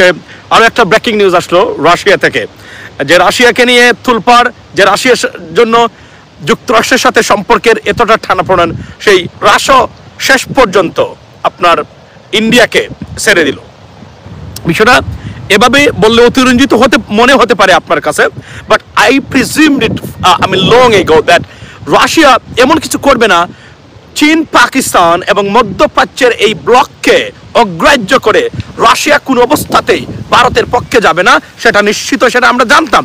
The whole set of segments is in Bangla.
আজকে আরও একটা ব্রেকিং নিউজ আসলো রাশিয়া থেকে, যে রাশিয়াকে নিয়ে তুলপাড়, যে রাশিয়ার জন্য যুক্তরাষ্ট্রের সাথে সম্পর্কের এতটা টানাপোড়েন, সেই রাশিয়া শেষ পর্যন্ত আপনার ইন্ডিয়াকে ছেড়ে দিল। বিষয়টা এভাবে বললে অতিরঞ্জিত মনে হতে পারে আপনার কাছে, but I presumed it long ago that Russia এমন কিছু করবে না চীন, পাকিস্তান এবং মধ্যপ্রাচ্যের এই ব্লককে অগ্রাহ্য করে রাশিয়া কোন অবস্থাতেই ভারতের পক্ষে যাবে না, সেটা নিশ্চিত, সেটা আমরা জানতাম।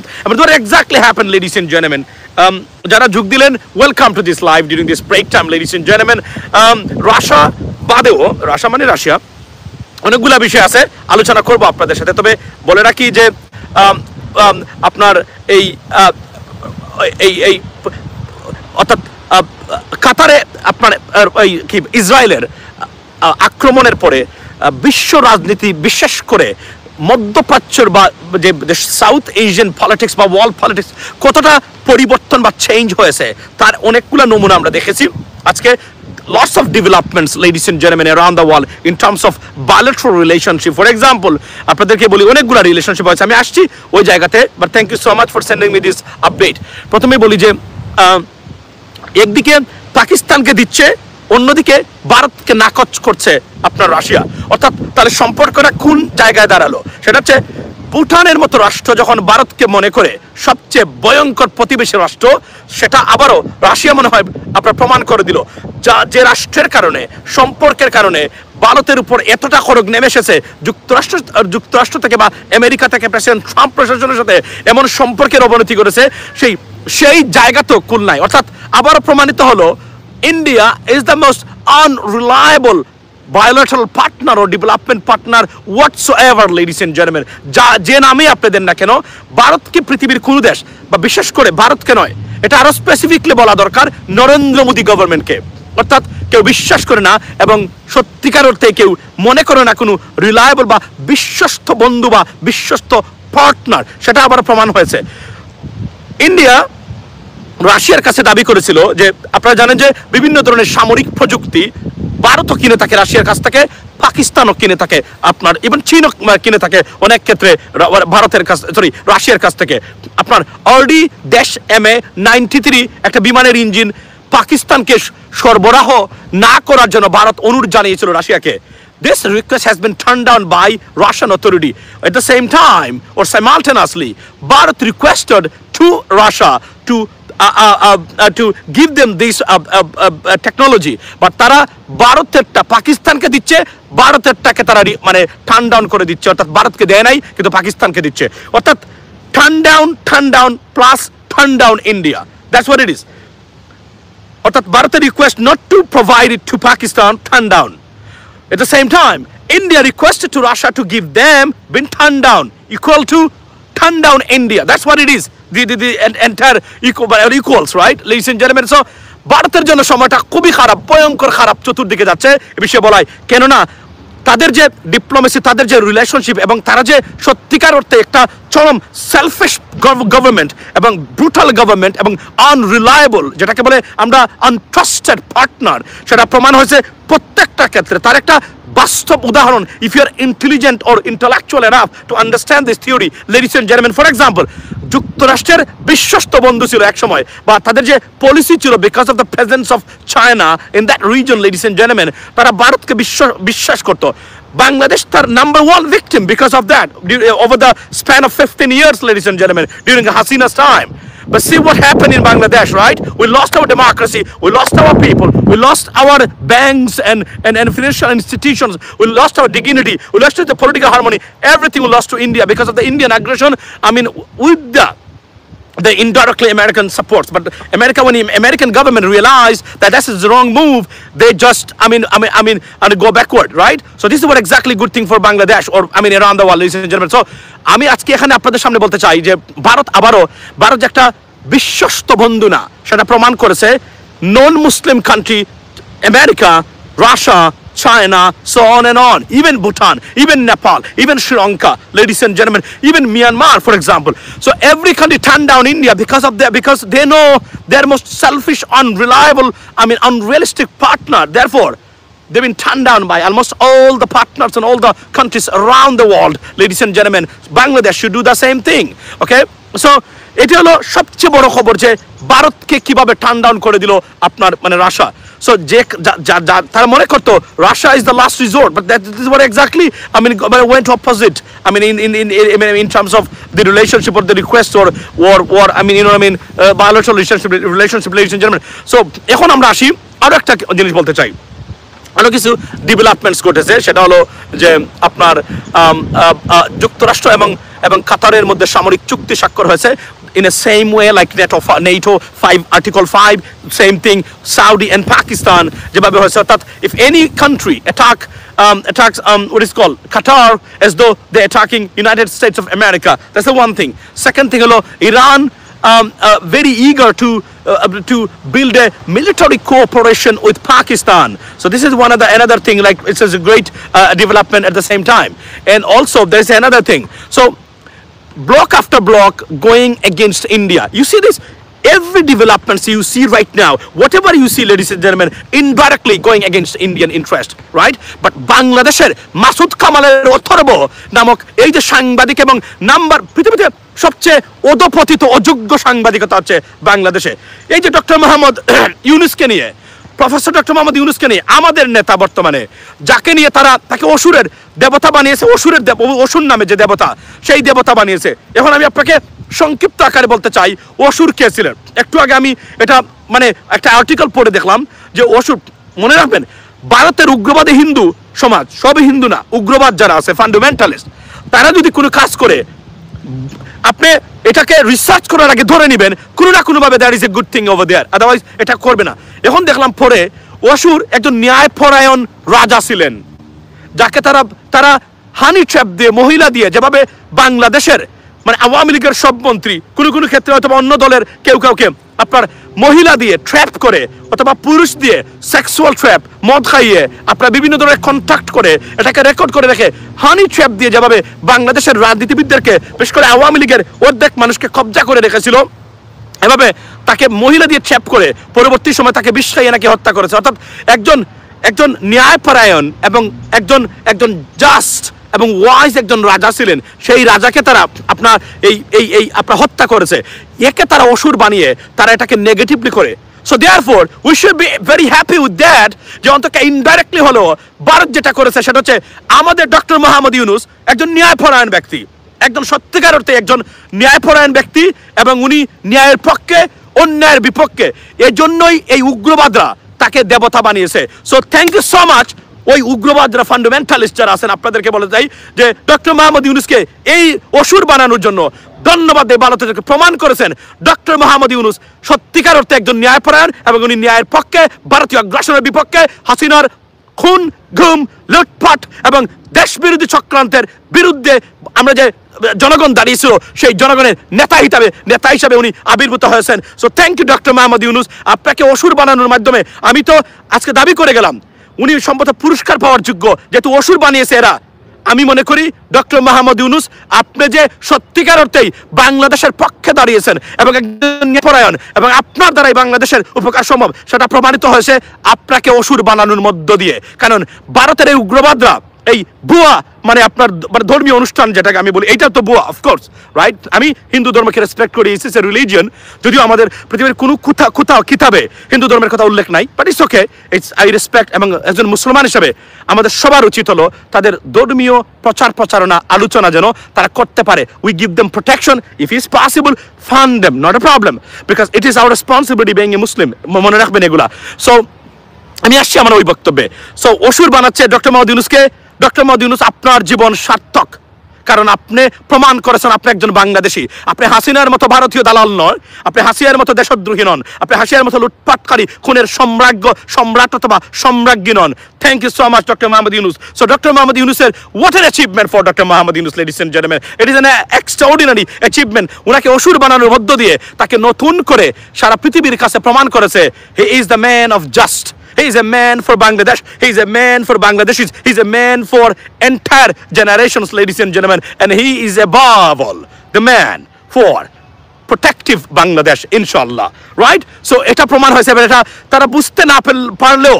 Exactly happen ladies and gentleman. যারা যোগ দিলেন, welcome to this live during this break time ladies and gentleman. Russia বাদেও, রাশিয়া মানে রাশিয়া, অনেকগুলা বিষয় আছে, আলোচনা করবো আপনাদের সাথে। তবে বলে রাখি যে আপনার এই অর্থাৎ কাতারে আপনার কি ইসরায়েলের আক্রমণের পরে বিশ্ব রাজনীতি, বিশেষ করে মধ্যপ্রাচ্যের বা যে সাউথ এশিয়ান পলিটিক্স বা ওয়ার্ল্ড পলিটিক্স কতটা পরিবর্তন বা চেঞ্জ হয়েছে তার অনেকগুলো নমুনা আমরা দেখেছি আজকে। Lots of developments, ladies and gentlemen, around the world in terms of bilateral relationship. For example, আপনাদেরকে বলি অনেকগুলো রিলেশনশিপ হয়েছে, আমি আসছি ওই জায়গাতে, but thank you so much for sending me this update. প্রথমে বলি যে একদিকে পাকিস্তানকে দিচ্ছে, অন্যদিকে ভারতকে নাকচ করছে আপনার রাশিয়া। অর্থাৎ তাহলে সম্পর্কটা কোন জায়গায় দাঁড়ালো? সেটা হচ্ছে ভুটানের মতো রাষ্ট্র যখন ভারতকে মনে করে সবচেয়ে ভয়ঙ্কর প্রতিবেশী রাষ্ট্র, সেটা আবারও রাশিয়া মনে হয় আপনার প্রমাণ করে দিল। যে রাষ্ট্রের কারণে, সম্পর্কের কারণে ভারতের উপর এতটা খড়গ নেমে এসেছে, যুক্তরাষ্ট্র থেকে বা আমেরিকা থেকে প্রেসিডেন্ট ট্রাম্প প্রশাসনের সাথে এমন সম্পর্কের অবনতি করেছে, সেই জায়গা তো কুল নাই। অর্থাৎ আবারও প্রমাণিত হলো India is the most unreliable bilateral partner or development partner whatsoever, ladies and gentlemen. যে নামে আপনি দেন না কেন, ভারতকে পৃথিবীর কোন দেশ বা বিশেষ করে ভারতকে নয়, এটা আরো স্পেসিফিকলি বলা দরকার নরেন্দ্র মোদী গভর্নমেন্টকে। অর্থাৎ কেউ বিশ্বাস করে না এবং সত্যিকার অর্থে কেউ মনে করে না কোনো রিলায়েবল বা বিশ্বস্ত বন্ধু বা বিশ্বস্ত পার্টনার, সেটা আবার প্রমাণ হয়েছে। ইন্ডিয়া রাশিয়ার কাছে দাবি করেছিল যে, আপনারা জানেন যে বিভিন্ন ধরনের সামরিক প্রযুক্তি ভারতও কিনে থাকে রাশিয়ার কাছ থেকে, পাকিস্তানও কিনে থাকে, আপনার ইভেন চীনও কিনে থাকে অনেক ক্ষেত্রে রাশিয়ার কাছ থেকে। আপনার RD-MA-93 একটা বিমানের ইঞ্জিন পাকিস্তানকে সরবরাহ না করার জন্য ভারত অনুরোধ জানিয়েছিল রাশিয়াকে। This request has been turned down by Russian authority. At the same time or simultaneously, Bharat requested to Russia to give them this technology, but তারা ভারতেরটা পাকিস্তানকে দিচ্ছে, ভারতেরটাকে তারা মানে টার্ন ডাউন করে দিচ্ছে। অর্থাৎ ভারতকে দেয় নাই কিন্তু পাকিস্তানকে দিচ্ছে। অর্থাৎ turn down plus turn down India, that's what it is. অর্থাৎ ভারতের request not to provide it to Pakistan, turn down. At the same time, India requested to Russia to give them, been turned down, equal to turn down India. That's what it is. The entire equals, right, ladies and gentlemen? So, ভারতের জন্য সময়টা খুবই খারাপ, ভয়ঙ্কর খারাপ, চতুর্দিকে যাচ্ছে এ বিষয়ে বলাই। কেননা তাদের যে ডিপ্লোমেসি, তাদের যে রিলেশনশিপ এবং তারা যে সত্যিকার অর্থে একটা চরম সেলফিশ গভর্নমেন্ট এবং ব্রুটাল গভর্নমেন্ট এবং আনরিলায়েবল, যেটাকে বলে আমরা আনট্রাস্টেড পার্টনার, সেটা প্রমাণ হয়েছে প্রত্যেকটা ক্ষেত্রে। তার একটা বাস্তব উদাহরণ, if you are intelligent or intellectual enough to understand this theory, ladies and gentleman, for example, যুক্তরাষ্ট্রের বিশ্বস্ত বন্ধু ছিল এক সময়, বা তাদের যে পলিসি ছিল, because of the presence of China in that reason, ladies and gentleman, তারা ভারতকে বিশ্বাস করতো। Bangladesh তার number one victim because of that over the span of 15 years, ladies and gentlemen, during Hasina's time. But see what happened in Bangladesh, right? We lost our democracy, we lost our people, we lost our banks and financial institutions, we lost our dignity, we lost the political harmony, everything we lost to India because of the Indian aggression. With the indirectly American supports, but when the American government realized that this is the wrong move, they just and go backward, right? So this is what exactly good thing for Bangladesh or around the world, ladies and gentlemen. So আমি আজকে এখানে আপনাদের সামনে বলতে চাই যে ভারত যে একটা বিশ্বস্ত বন্ধু না, সেটা প্রমাণ করেছে non Muslim country, America, Russia, China, so on, even Bhutan, even Nepal, even Sri Lanka, ladies and gentlemen, even Myanmar, for example. So every country turned down India because they know their most selfish, unreliable, unrealistic partner. Therefore, they've been turned down by almost all the partners and all the countries around the world. Ladies and gentlemen, Bangladesh should do the same thing. Okay, so এটা হলো সবচেয়ে বড় খবর যে ভারতকে কিভাবে টার্ন ডাউন করে দিল আপনার মানে রাশিয়া। সো যে তারা মনে করতো Russia is the last resort, but that is what exactly I mean went opposite. I mean in terms of the relationship or the request or I mean bilateral relationship ladies and gentlemen. So এখন আমরা আসি আরো একটা জিনিস বলতে চাই। আরো কিছু ডেভেলপমেন্টস ঘটেছে, সেটা হলো যে আপনার যুক্তরাষ্ট্র এবং কাতারের মধ্যে সামরিক চুক্তি স্বাক্ষর হয়েছে in a same way like NATO 5 Article 5, same thing Saudi and Pakistan যেভাবে হয়েছে, অর্থাৎ if any country attacks what is called Qatar as though they're attacking United States of America, that's the one thing. Second thing holo Iran very eager to build a military cooperation with Pakistan. So this is another thing, like it's a great development at the same time. And also there's another thing. So block after block going against India. You see this? Every developments you see right now, whatever you see, ladies and gentlemen, indirectly going against Indian interest, right? But Bangladesher Masood Kamaler Otharbo নামক এই যে সাংবাদিক এবং নাম্বার পৃথিবীতে সবচেয়ে অধপতিত অযোগ্য সাংবাদিকতা হচ্ছে বাংলাদেশে। এই যে ডক্টর মোহাম্মদ ইউনুসকে নিয়ে, প্রফেসর ডক্টর মোহাম্মদ ইউনুসকে নিয়ে আমাদের নেতা বর্তমানে যাকে নিয়ে তাকে অসুরের দেবতা বানিয়েছে, অসুর নামে যে দেবতা সেই দেবতা বানিয়েছে। এখন আমি আপনাকে সংক্ষিপ্ত আকারে বলতে চাই অসুর কে ছিলেন। একটু আগে আমি এটা মানে একটা আর্টিকেল পড়ে দেখলাম যে অসুর, মনে রাখবেন ভারতের উগ্রবাদী হিন্দু সমাজ, সবই হিন্দু না, উগ্রবাদ যারা আছে ফান্ডামেন্টালিস্ট, তারা যদি কোনো কাজ করে আপনি এটাকে রিসার্চ করার আগে ধরে নেবেন কোনো না কোনোভাবে that is a good thing over there, otherwise এটা করবে না। এখন দেখলাম পরে অসুর একজন ন্যায়পরায়ণ রাজা ছিলেন, যাকে তারা হানি ট্র্যাপ দিয়ে মহিলা দিয়ে, যেভাবে বাংলাদেশের মানে আওয়ামী লীগের সব মন্ত্রী কোনো ক্ষেত্রে অথবা অন্য দলের কাউকে আপনার মহিলা দিয়ে ট্র্যাপ করে অথবা পুরুষ দিয়ে সেক্সুয়াল ট্র্যাপ, মদ খাইয়ে আপনার বিভিন্ন ধরনের কন্ট্যাক্ট করে এটাকে রেকর্ড করে রেখে হানি ট্র্যাপ দিয়ে যেভাবে বাংলাদেশের রাজনীতিবিদদেরকে বিশেষ করে আওয়ামী লীগের অর্ধেক মানুষকে কবজা করে রেখেছিল, এভাবে তাকে মহিলা দিয়ে ট্র্যাপ করে পরবর্তী সময় তাকে বিষ খাইয়ে নাকি হত্যা করেছে। অর্থাৎ একজন ন্যায়পরায়ণ এবং একজন জাস্ট এবং ওয়াইজ একজন রাজা ছিলেন, সেই রাজাকে তারা আপনার এই আপনার হত্যা করেছে। একে তারা অসুর বানিয়ে তারা এটাকে নেগেটিভলি করে। So therefore we should be very happy with that, যে অন্তত ইনডাইরেক্টলি হলো ভারত যেটা করেছে সেটা হচ্ছে আমাদের ডক্টর মোহাম্মদ ইউনুস একজন ন্যায়পরায়ণ ব্যক্তি, একজন সত্যিকার অর্থে একজন ন্যায়পরায়ণ ব্যক্তি, এবং উনি ন্যায়ের পক্ষে অন্যায়ের বিপক্ষে, এজন্যই এই উগ্রবাদরা তাকে দেবতা বানিয়েছে। So thank you so much ওই উগ্রবাদরা ফান্ডামেন্টালিস্ট যারা আছেন, আপনাদেরকে বলে যাই যে ডক্টর মোহাম্মদ ইউনুসকে এই অসুর বানানোর জন্য ধন্যবাদ। এই ভারতকে প্রমাণ করেছেন ডক্টর মোহাম্মদ ইউনুস সত্যিকার অর্থে একজন ন্যায়পরায়ণ, এবং উনি ন্যায়ের পক্ষে, ভারতীয় আগ্রাসনের বিপক্ষে, হাসিনার খুন ঘুম লুটপাট এবং দেশবিরোধী চক্রান্তের বিরুদ্ধে আমরা যে জনগণ দাঁড়িয়েছিল সেই জনগণের নেতা হিসাবে উনি আবির্ভূত হয়েছেন। So thank you doctor Muhammad Yunus, আপনাকে অসুর বানানোর মাধ্যমে আমি তো আজকে দাবি করে গেলাম উনি সম্ভবত পুরস্কার পাওয়ার যোগ্য, যেহেতু অসুর বানিয়েছে এরা। আমি মনে করি ডক্টর মোহাম্মদ ইউনুস আপনি যে সত্যিকার অর্থেই বাংলাদেশের পক্ষে দাঁড়িয়েছেন এবং একজন ন্যায়পরায়ণ, এবং আপনার দ্বারাই বাংলাদেশের উপকার সম্ভব, সেটা প্রমাণিত হয়েছে আপনাকে অসুর বানানোর মধ্য দিয়ে। কারণ ভারতের এই উগ্রবাদরা এই ভুয়া মানে আপনার ধর্মীয় অনুষ্ঠান যেটাকে আমি বলি, এইটা তো ভুয়া অফকোর্স, রাইট? আমি হিন্দু ধর্মকে রেসপেক্ট করি, ইটস এ রিলিজিয়ন, যদিও আমাদের পৃথিবীর কোনো কোথাও কিতাবে হিন্দু ধর্মের কথা উল্লেখ নাই, but it's okay, it's I respect. এবং একজন মুসলমান হিসেবে আমাদের সবার উচিত হলো তাদের ধর্মীয় প্রচারণা আলোচনা যেন তারা করতে পারে। We give them protection, if is possible fund them, not a problem, because it is our responsibility being a Muslim, মনে রাখবেন এগুলা। সো আমি আসছি আমার ওই বক্তব্যে। সো অসুর বানাচ্ছে ডক্টর মোহাম্মদ ইউনুসকে। ডক্টর মোহাম্মদ ইউনুস আপনার জীবন সার্থক, কারণ আপনি প্রমাণ করেছেন আপনি একজন বাংলাদেশি। আপনি হাসিনার মতো ভারতীয় দালাল নয়, আপনি হাসিনার মতো দেশদ্রোহী নন, আপনি হাসিনার মতো লুটপাটকারী খুনের সম্রাট অথবা সম্রাজ্ঞী নন। Thank you so much doctor Muhammad Yunus. So doctor Muhammad ইউনুসের what an achievement for doctor Muhammad Yunus, ladies and gentleman, it is an extraordinary achievement. ওনাকে অসুর বানানোর মধ্য দিয়ে তাকে নতুন করে সারা পৃথিবীর কাছে প্রমাণ করেছে he is the man of just. He is a man for Bangladesh. He is a man for Bangladeshis. He is a man for entire generations, ladies and gentlemen. And he is above all the man for protective Bangladesh, inshallah. Right? So, এটা প্রমাণ হয়েছে, এটা তারা বুঝতে না পারলেও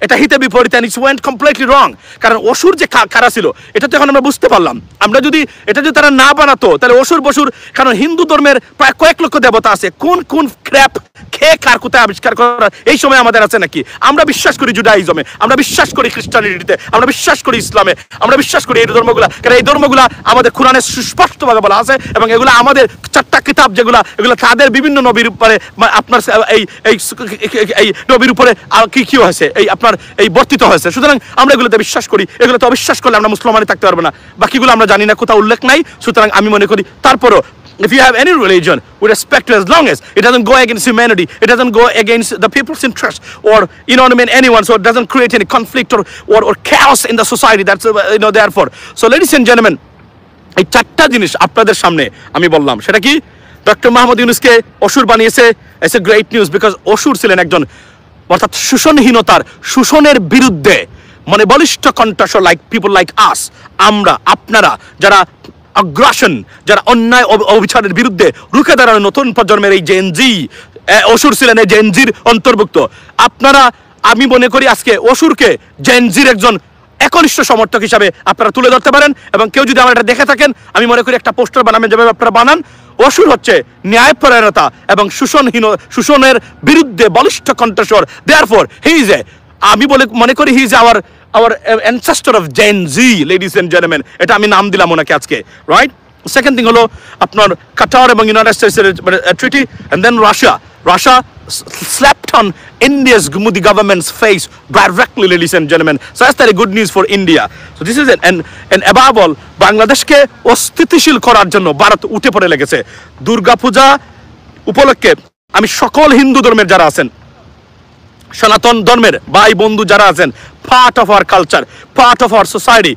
এটা হিতে বিপরীত, and it went completely wrong। কারণ অসুর যে কারা ছিল এটা তো এখন আমরা বুঝতে পারলাম। আমরা যদি এটা যদি তারা না বানাতো তাহলে অসুর বসুর, কারণ হিন্দু ধর্মের প্রায় কয়েক লক্ষ দেবতা আছে, কোন ক্র্যাপ খেয়ে কার কোথায় আবিষ্কার করার এই সময় আমাদের আছে নাকি? আমরা বিশ্বাস করি জুডাইজমে, আমরা বিশ্বাস করি খ্রিস্টানিটিতে, আমরা বিশ্বাস করি ইসলামে, আমরা বিশ্বাস করি এই ধর্মগুলা, কারণ এই ধর্মগুলা আমাদের কোরআনে সুস্পষ্টভাবে বলা আছে, এবং এগুলো আমাদের 4টা কিতাব যেগুলা, এগুলো তাদের বিভিন্ন নবীর উপরে আপনার এই নবীর উপরে কি হয়েছে এই আপনার এই বর্তিত হয়েছে। সুতরাং আমরা এগুলোতে বিশ্বাস করি, এগুলোতে অবিশ্বাস করলে আমরা মুসলমানই থাকতে পারবো না। বাকিগুলো আমরা জানি না, কোথাও উল্লেখ নাই। সুতরাং আমি মনে করি তারপরও if you have any religion, we respect you as long as it doesn't go against humanity, it doesn't go against the people's interest, or you know what I mean, anyone, so it doesn't create any conflict or chaos in the society. That's therefore, so ladies and gentlemen, এই 4টা জিনিস আপনাদের সামনে আমি বললাম। সেটা কি? ডক্টর মোহাম্মদ ইউনূসকে অসুর বানিয়েছে। It's a great news, because অসুর ছিলেন একজন, অর্থাৎ শোষণহীনতার, শোষণের বিরুদ্ধে মানে বলিষ্ঠ কণ্ঠস্বর, লাইক পিপল লাইক আস, আমরা আপনারা যারা আগ্রাসন, যারা অন্যায় অবিচারের বিরুদ্ধে রুখে দাঁড়ানো নতুন প্রজন্মের এই জেনজি, অসুর ছিলেন এই জেনজির অন্তর্ভুক্ত। আপনারা, আমি মনে করি আজকে অসুরকে জেনজির একজন একনিষ্ঠ সমর্থক হিসাবে আপনারা তুলে ধরতে পারেন, এবং কেউ যদি আমার এটা দেখে থাকেন আমি মনে করি একটা পোস্টার বানাবেন যেভাবে আপনারা বানান। অসুর হচ্ছে ন্যায়পরায়ণতা এবং শোষণের বিরুদ্ধে বলিষ্ঠ কণ্ঠস্বর। দেয়ারফর হি ইজ আমি মনে করি he is our ancestor of Gen Z, ladies and gentlemen। এটা আমি নাম দিলাম ওনাকে আজকে, রাইট? সেকেন্ড থিং হলো আপনার কাতার এবং ইউনাইটেড স্টেটসের treaty, and then Russia slapped on India's Modi government's face directly, ladies and gentlemen. So that's very good news for India. So this is it, and above all, বাংলাদেশকে অস্থিতিশীল করার জন্য ভারত উঠে পড়ে লেগেছে। দুর্গা পূজা উপলক্ষে আমি সকল হিন্দু ধর্মের যারা আছেন, সনাতন ধর্মের ভাই বন্ধু যারা আছেন, part of our culture, part of our society,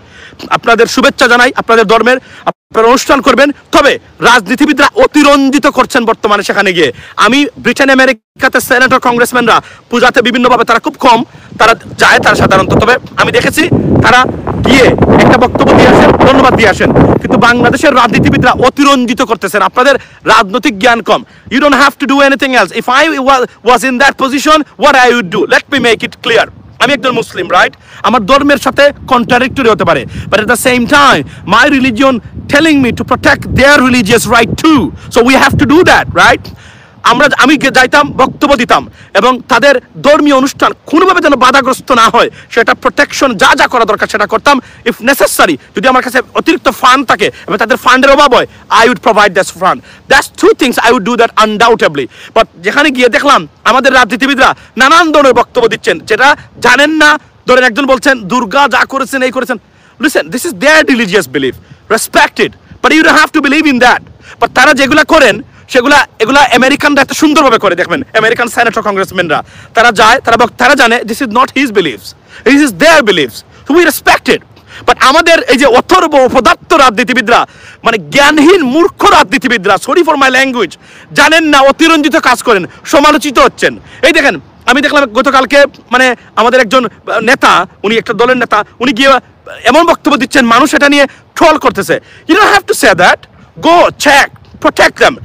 আপনাদের শুভেচ্ছা জানাই। আপনাদের ধর্মের আপনারা অনুষ্ঠান করবেন, তবে রাজনীতিবিদরা অতিরঞ্জিত করছেন বর্তমানে সেখানে গিয়ে। আমি ব্রিটেন আমেরিকাতে সেনেটর কংগ্রেসম্যানরা পূজাতে বিভিন্নভাবে তারা খুব কম তারা যায়, তারা সাধারণত, তবে আমি দেখেছি তারা গিয়ে একটা বক্তব্য দিয়ে আসেন, ধন্যবাদ দিয়ে আসেন। কিন্তু বাংলাদেশের রাজনীতিবিদরা অতিরঞ্জিত করতেছেন, আপনাদের রাজনৈতিক জ্ঞান কম। You don't have to do anything else. If I was in that position, what I would do, let me make it clear. আমি একজন মুসলিম, রাইট? আমার ধর্মের সাথে কন্ট্রাডিক্টরি হতে পারে, but at the same time my religion telling me to protect their religious right two, so we have to do that, right? আমি যাইতাম, বক্তব্য দিতাম, এবং তাদের ধর্মীয় অনুষ্ঠান কোনোভাবে যেন বাধাগ্রস্ত না হয় সেটা প্রোটেকশন যা করা দরকার সেটা করতাম। ইফ নেসেসারি, যদি আমার কাছে অতিরিক্ত ফান্ড থাকে এবং তাদের ফান্ডের অভাব হয়, I would provide that fund. That's two things I would do that undoubtedly. But যেখানে গিয়ে দেখলাম আমাদের রাজনীতিবিদরা নানান ধরনের বক্তব্য দিচ্ছেন যেটা জানেন না। ধরেন একজন বলছেন দুর্গা যা করেছেন এই করেছেন, listen, this is their religious belief, respected, but you don't have to believe in that. But তারা যেগুলা করেন এগুলা আমেরিকানরা এত সুন্দরভাবে করে, দেখবেন আমেরিকান সেনেটর কংগ্রেসম্যানরা তারা যায়, তারা জানে this is not his beliefs, this is their beliefs, so we respect it. But আমাদের এই যে অথর্ব অপদার্থ রাজনীতিবিদরা, মানে জ্ঞানহীন মূর্খ রাজনীতিবিদরা, সরি ফর মাই ল্যাঙ্গুয়েজ, জানেন না, অতিরঞ্জিত কাজ করেন, সমালোচিত হচ্ছেন। এই দেখেন, আমি দেখলাম গতকালকে মানে আমাদের একজন নেতা, উনি একটা দলের নেতা, উনি গিয়ে এমন বক্তব্য দিচ্ছেন, মানুষ এটা নিয়ে ট্রল করতেছে। You don't have to say that, go check, protect them.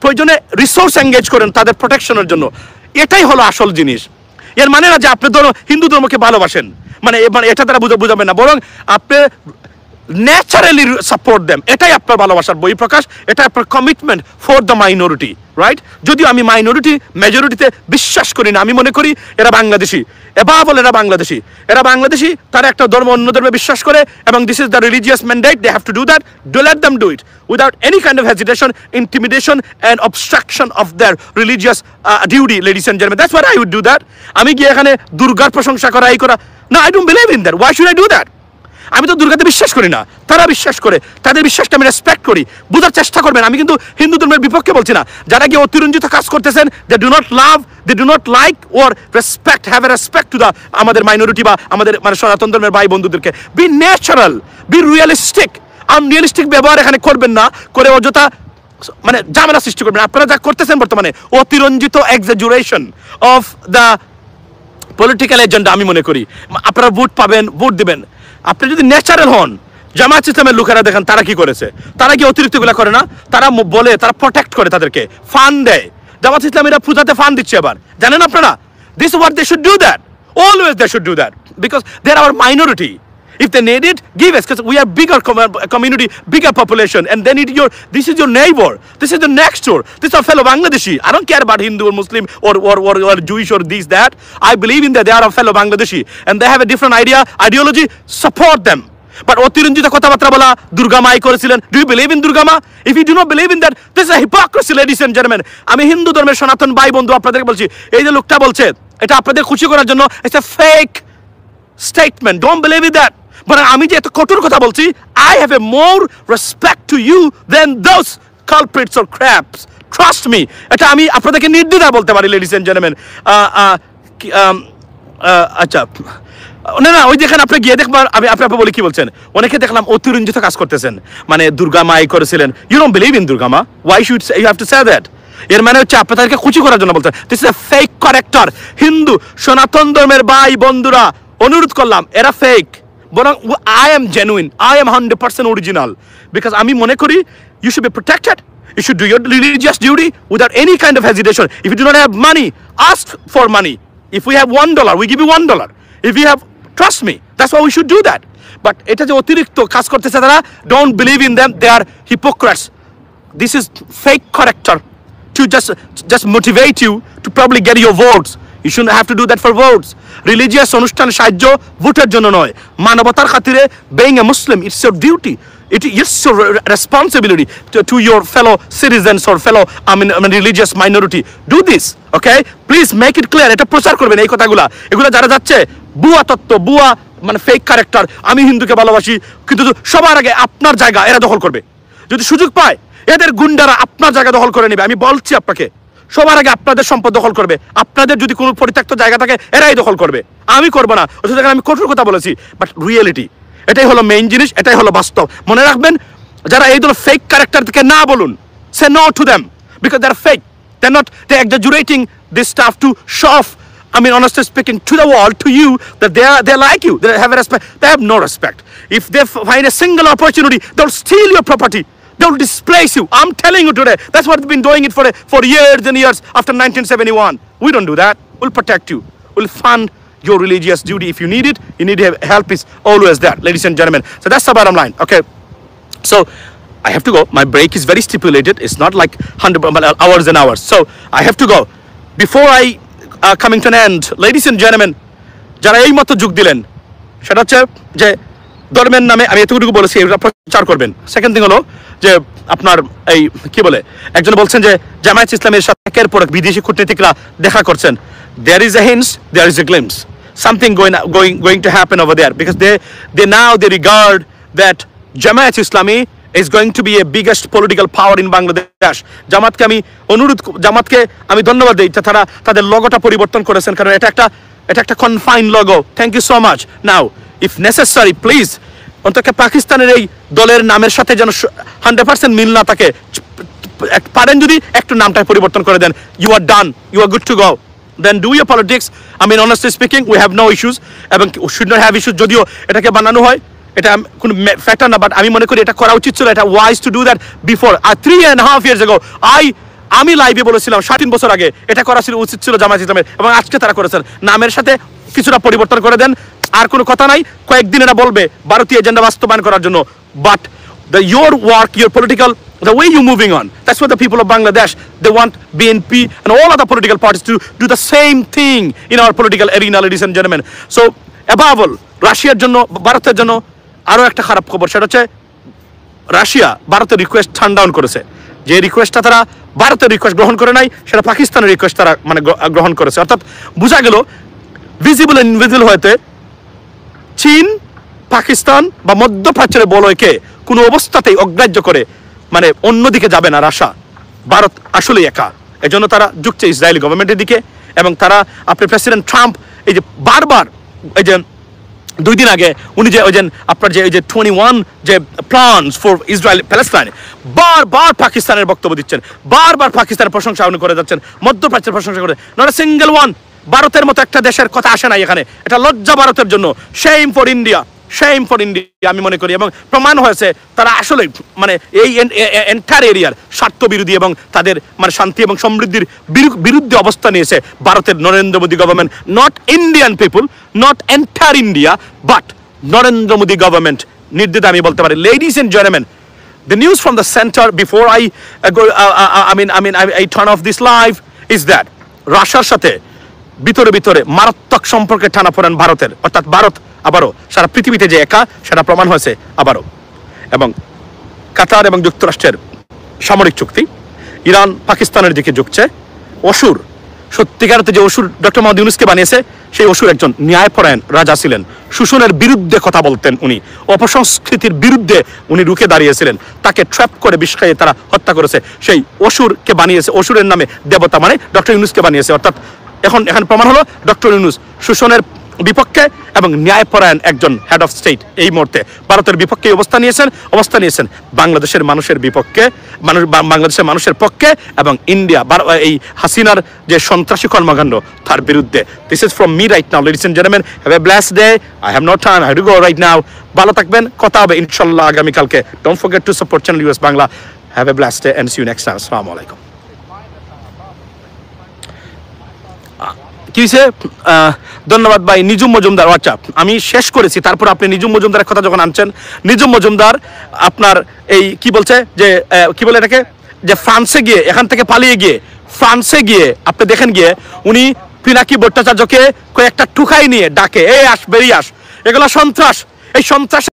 প্রয়োজনে রিসোর্স এঙ্গেজ করেন তাদের প্রোটেকশনের জন্য, এটাই হলো আসল জিনিস। এর মানে না যে আপনি হিন্দু ধর্মকে ভালোবাসেন, মানে এটা তারা বুঝাবেন না, বরং আপনি ন্যাচারালি সাপোর্ট দেম, এটাই আপনার ভালোবাসার বহিঃপ্রকাশ, এটা আপনার commitment for the minority, right? যদিও আমি মাইনরিটি মেজরিটিতে বিশ্বাস করি না, আমি মনে করি এরা বাংলাদেশি, এরা বাংলাদেশি, তারা একটা ধর্ম অন্য ধর্মে বিশ্বাস করে, এবং this is the religious mandate, they have to do that, do let them do it without any kind of hesitation, intimidation and obstruction of their religious duty, ladies and gentleman, that's what I would do that. আমি গিয়ে এখানে দুর্গার প্রশংসা করা, এই করা, না, I don't believe in that, why should I do that? আমি তো দুর্গাতে বিশ্বাস করি না, তারা বিশ্বাস করে, তাদের বিশ্বাসকে আমি রেসপেক্ট করি। বুঝার চেষ্টা করবেন, আমি কিন্তু হিন্দু ধর্মের বিপক্ষে বলছি না। যারা গিয়ে অতিরঞ্জিত কাজ করতেছেন, they do not love, they do not like or respect, have a respect to the আমাদের মাইনরিটি বা আমাদের মানে সনাতন ধর্মের ভাই বন্ধুদেরকে। Be natural, be realistic, unrealistic ব্যবহার এখানে করবেন না, করে অযথা মানে ঝামেলা সৃষ্টি করবেন। আপনারা যা করতেছেন বর্তমানে, অতিরঞ্জিত এক্সাজুরেশন অফ দ্য পলিটিক্যাল এজেন্ডা, আমি মনে করি আপনারা ভোট পাবেন, ভোট দিবেন। আপনি যদি ন্যাচারাল হন, জামায়াত ইসলামের লোকেরা দেখেন তারা কি করেছে, তারা কি অতিরিক্তগুলা করে না, তারা বলে, তারা প্রোটেক্ট করে, তাদেরকে ফান্ড দেয়। জামায়াত ইসলামীরা পূজাতে ফান্ড দিচ্ছে, এবার জানেন আপনারা, this what they should do that. Always they should do that because they're our minority. If they need it, give us, because we are bigger community, bigger population, and they need this is your neighbor, this is the next door, this is our fellow Bangladeshi. I don't care about Hindu or Muslim or Jewish or this, that. I believe in that they are our fellow Bangladeshi, and they have a different ideology, support them. But অতিরঞ্জিত কথাবার্তা বলা, দুর্গা মাই করেছিলেন, do you believe in Durga Ma? If you do not believe in that, this is a hypocrisy, ladies and gentlemen. আমি হিন্দু ধর্মের সনাতন ভাই বন্ধু আপনাদের বলছি, এই যে লোকটা বলছে, এটা আপনাদের খুশি করার জন্য, it's a fake statement. Don't believe in that. But আমি যে এত কঠোর কথা বলছি, I have a more respect to you than those culprits or crabs. Trust me. এটা আমি আপনাদেরকে নির্দ্বিধায় বলতে পারি, ladies and gentlemen. আচ্ছা, না ওই যেখানে আপনি গিয়ে দেখবেন, আমি আপনাকে বলি কি বলছেন, অনেকে দেখলাম অতিরঞ্জিত কাজ করতেছেন, মানে দুর্গা মাই করেছিলেন। You don't believe in Durga Ma, why should you have to say that? এর মানে হচ্ছে আপনাদেরকে খুশি করার জন্য বলছেন। This is a fake character. Hindu Sanatan ধর্মের ভাই বন্ধুরা অনুরোধ করলাম, এরা ফেক, বরং I am genuine, I am 100% original, because আমি মনে করি you should be protected, you should do your religious duty without any kind of hesitation. If you do not have money, ask for money. If we have $1, we give you $1. If you have, trust me, that's why we should do that. But এটা যে অতিরিক্ত কাজ করতেছে তারা, don't believe in them, they are hypocrites. This is fake character to just motivate you to probably get your votes. You shouldn't have to do that for votes. Religious অনুষ্ঠান সাহায্য ভোটের জন্য নয়, মানবতার খাতিরে, being a Muslim, it's your duty. It's your responsibility to your fellow citizens or fellow religious minority. Do this, okay? Please make it clear. এটা প্রচার করবেন এই কথাগুলা। এগুলা যারা যাচ্ছে বুয়া তত্ত্ব, বুয়া মানে ফেক ক্যারেক্টার, আমি হিন্দুকে ভালোবাসি, কিন্তু সবার আগে আপনার জায়গা এরা দখল করবে। যদি সুযোগ পায় এদের গুন্ডারা আপনার জায়গা দখল করে নেবে। আমি বলছি আপনাকে, সবার আগে আপনাদের সম্পদ দখল করবে। আপনাদের যদি কোনো পরিত্যক্ত জায়গা থাকে এরাই দখল করবে, আমি করবো না। আমি কঠোর কথা বলেছি, বাট রিয়েলিটি এটাই হলো মেইন জিনিস, এটাই হলো বাস্তব। মনে রাখবেন, যারা এই ধরনের ফেক ক্যারেক্টার থেকে না বলুন, say no to them, because they are fake, they are not, they exaggerating this stuff to show off, I mean, honestly speaking, to the world, to you, that they like you, they have a respect. They have no respect. If they find a single opportunity, they'll steal your property, they'll displace you. I'm telling you today, that's what they've been doing it for years and years after 1971. We don't do that. We'll protect you, we'll fund your religious duty. If you need it, you need help, is always there, ladies and gentlemen. So that's the bottom line, okay? So I have to go, my break is very stipulated, it's not like 100 hours and hours, so I have to go. Before I coming to an end, ladies and gentlemen, যারা এই মতো যোগ দিলেন, সেটা হচ্ছে যে ধর্মের নামে আমি এতটুকু বলেছি, এটা প্রচার করবেন। সেকেন্ড থিং হলো যে আপনার এই কি বলে, একজন বলছেন যে জামায়াত ইসলামের সাথে একের পর এক বিদেশি কূটনীতিকরা দেখা করছেন। There is a hint, there is a glimpse, something going to happen over there, because they regard that Jamaat Islami is going to be a biggest political power in Bangladesh. জামাতকে আমি ধন্যবাদ দিই, তারা তাদের লোগোটা পরিবর্তন করেছেন, কারণ এটা একটা confine logo. Thank you so much. Now if necessary please অন্তত পাকিস্তানের এই দলের নামের সাথে যেন 100% মিল না থাকে, পারেন যদি একটু নামটা পরিবর্তন করে দেন, you are done, you are good to go. Then do your politics. I mean, honestly speaking, we have no issues, এবং should not have issues। যদিও এটাকে বানানো হয়, এটা কোনো ফ্যাক্টর না, বাট আমি মনে করি এটা করা উচিত ছিল, এটা wise two do that before. 3.5 years ago আমি লাইভে বলেছিলাম 7 বছর আগে এটা করা ছিল উচিত ছিল জামায়াত ইসলামের, এবং আজকে তারা করেছেন। নামের সাথে কিছুটা পরিবর্তন করে দেন, আর কোনো কথা নাই। কয়েকদিন এরা বলবে ভারতীয় এজেন্ডা বাস্তবায়ন করার জন্য, but your work, your political, the way you're moving on, that's what the people of Bangladesh, they want BNP and all other political parties to do the same thing in our political arena, ladies and gentlemen. So above all, রাশিয়ার জন্য, ভারতের জন্য আরো একটা খারাপ খবর, সেটা হচ্ছে রাশিয়া ভারতের রিকোয়েস্ট টার্ন ডাউন করেছে। যে রিকোয়েস্টটা তারা ভারতের রিকোয়েস্ট গ্রহণ করে নাই, সেটা পাকিস্তানের রিকোয়েস্ট তারা মানে গ্রহণ করেছে। অর্থাৎ বোঝা গেল ভিজিবল এন্ড ইনভিজিবল হতে চীন, পাকিস্তান বা মধ্যপ্রাচ্যের বলয়কে কোনো অবস্থাতেই অগ্রাহ্য করে মানে অন্যদিকে যাবে না রাশিয়া। ভারত আসলে একা, এজন্য তারা ঝুঁকছে ইসরায়েলি গভর্নমেন্টের দিকে। এবং তারা, আপনার প্রেসিডেন্ট ট্রাম্প এই যে বারবার, এই যে 2 দিন আগে উনি যে আপনার যে 21 যে প্ল্যানস ফর ইসরায়েল প্যালেস্টাইন, বারবার পাকিস্তানের বক্তব্য দিচ্ছেন, বারবার পাকিস্তানের প্রশংসা উনি করে যাচ্ছেন, মধ্যপ্রাচ্যের প্রশংসা করে, নট এ সিঙ্গেল ওয়ান। ভারতের মতো একটা দেশের কথা আসে নাই এখানে, এটা লজ্জা ভারতের জন্য, shame for India. shame for India আমি মনে করি, এবং প্রমাণ হয়েছে তারা আসলে মানে এই এন্টায়ার এরিয়ার স্বার্থ বিরোধী এবং তাদের মানে শান্তি এবং সমৃদ্ধির বিরুদ্ধে অবস্থান নিয়েছে ভারতের Narendra Modi government, not Indian people, not entire India, but Narendra Modi government নির্দ্বিধা আমি বলতে পারি। Ladies and gentleman, the news from the center before I turn off this live is that রাশিয়ার সাথে ভিতরে মারাত্মক সম্পর্কে টানাপোড়েন ভারতের, অর্থাৎ ভারত আবারও সারা পৃথিবীতে যে একা সেটা প্রমাণ হয়েছে আবারও। এবং কাতার এবং যুক্তরাষ্ট্রের সামরিক চুক্তি, ইরান পাকিস্তানের দিকে ঝুঁকছে। অসুর, সত্যিকারতে যে অসুর ডক্টর মোহাম্মদ ইউনূসকে বানিয়েছে, সেই অসুর একজন ন্যায়পরায়ণ রাজা ছিলেন, শোষণের বিরুদ্ধে কথা বলতেন উনি, অপসংস্কৃতির বিরুদ্ধে উনি রুখে দাঁড়িয়েছিলেন। তাকে ট্র্যাপ করে বিষ খাইয়ে তারা হত্যা করেছে। সেই অসুরকে বানিয়েছে, অসুরের নামে দেবতা মানে ডক্টর ইউনূসকে বানিয়েছে। অর্থাৎ এখন প্রমাণ হলো ডক্টর ইউনূস শোষণের বিপক্ষে এবং ন্যায়পরায়ণ একজন হেড অফ স্টেট। এই মুহূর্তে ভারতের বিপক্ষে অবস্থা নিয়েছেন বাংলাদেশের মানুষের বিপক্ষে, বাংলাদেশের মানুষের পক্ষে, এবং ইন্ডিয়া এই হাসিনার যে সন্ত্রাসী কর্মকাণ্ড তার বিরুদ্ধে। This is from me right now, ladies and gentleman, have a blessed day. I have no time, I have to go right now. ভালো থাকবেন, কথা হবে ইনশাল্লাহ আগামীকালকে। Don't forget to support channel US Bangla. Have a blessed day and see you next time. আসসালামু আলাইকুম। কি হয়েছে? ধন্যবাদ ভাই নিজুম মজুমদার। আচ্ছা, আমি শেষ করেছি, তারপর আপনি নিজুম মজুমদারের কথা যখন আনছেন, নিজুম মজুমদার আপনার এই কি বলছে যে কি বলে এটাকে, যে ফ্রান্সে গিয়ে, এখান থেকে পালিয়ে গিয়ে ফ্রান্সে গিয়ে আপনি দেখেন গিয়ে উনি পিনাকি ভট্টাচার্যকে কয়েকটা টুকাই নিয়ে ডাকে, এই আস, বেরিয়ে আস, এগুলো সন্ত্রাস। এই সন্ত্রাস